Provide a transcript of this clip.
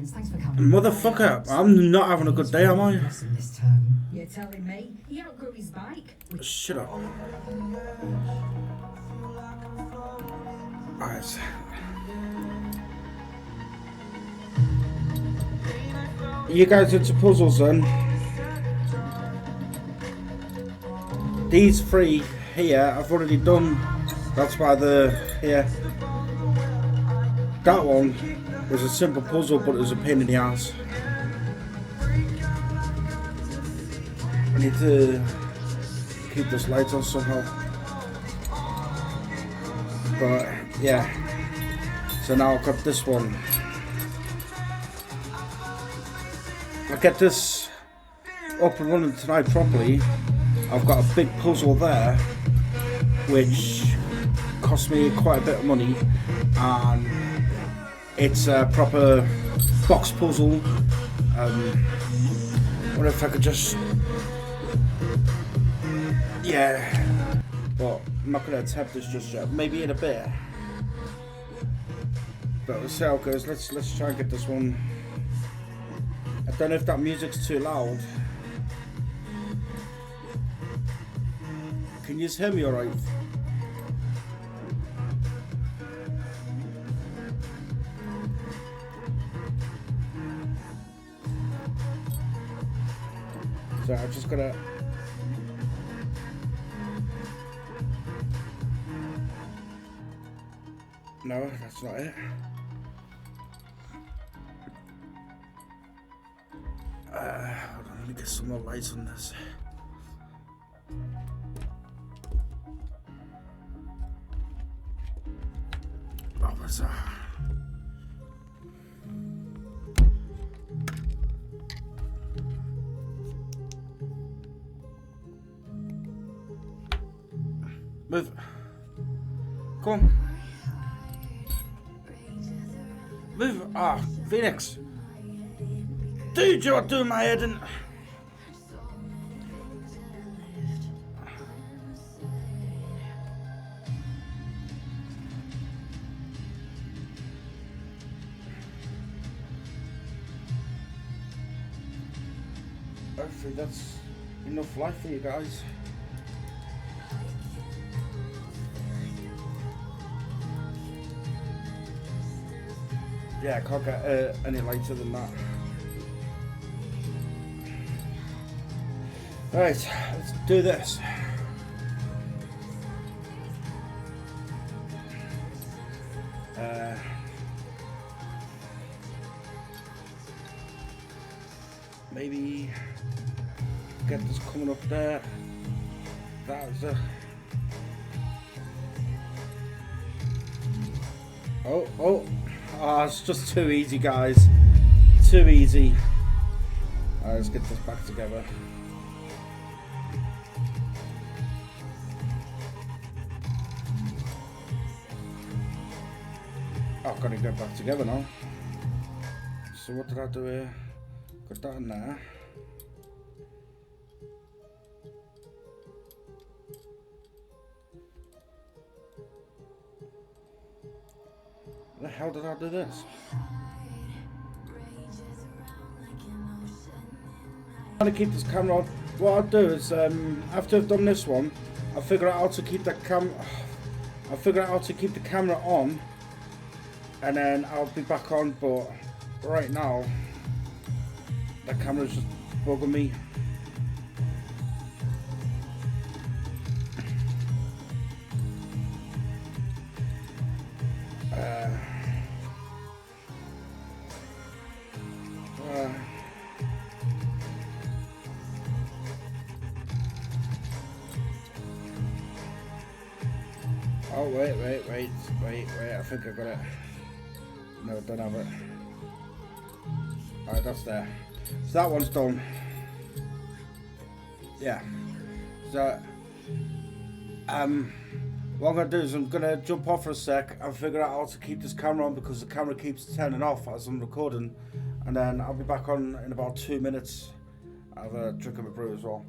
compartments. Thanks for coming. Motherfucker, I'm not having a good day, am I? This term. You're telling me he outgrew his bike? Shut up. Alright. You guys into puzzles then? These three here, I've already done. That's why they're here. That one was a simple puzzle, but it was a pain in the ass. I need to keep this light on somehow. But yeah. So now I've got this one. I'll get this up and running tonight properly. I've got a big puzzle there, which cost me quite a bit of money, and it's a proper box puzzle. I wonder if I could just, yeah, but I'm not going to attempt this just yet. Maybe in a bit. But we'll see how it goes. Let's try and get this one. I don't know if that music's too loud. Can you just hear me alright? So I'm just gonna. No, that's not it. Hold on, let me get some more lights on this. Oh, what's that? Move. Come on. Move. Ah, Phoenix. Dude, you're doing my head in. Hopefully that's enough light for you guys. Yeah, I can't get any lighter than that. Right, let's do this. Maybe get this coming up there. That's oh, it's just too easy, guys. Too easy. Alright, let's get this back together. Oh, I've got to get back together now. So what did I do here? Got that in there. The hell did I do this? I'm trying to keep this camera on. What I'll do is, after I've done this one, I'll figure out how to keep the camera on, and then I'll be back on. But right now, the camera's just bugging me. Oh, wait, I think I got it. No, I don't have it. Alright, that's there. So that one's done. Yeah. So, what I'm going to do is I'm going to jump off for a sec and figure out how to keep this camera on, because the camera keeps turning off as I'm recording. And then I'll be back on in about 2 minutes. I'll have a drink of a brew as well.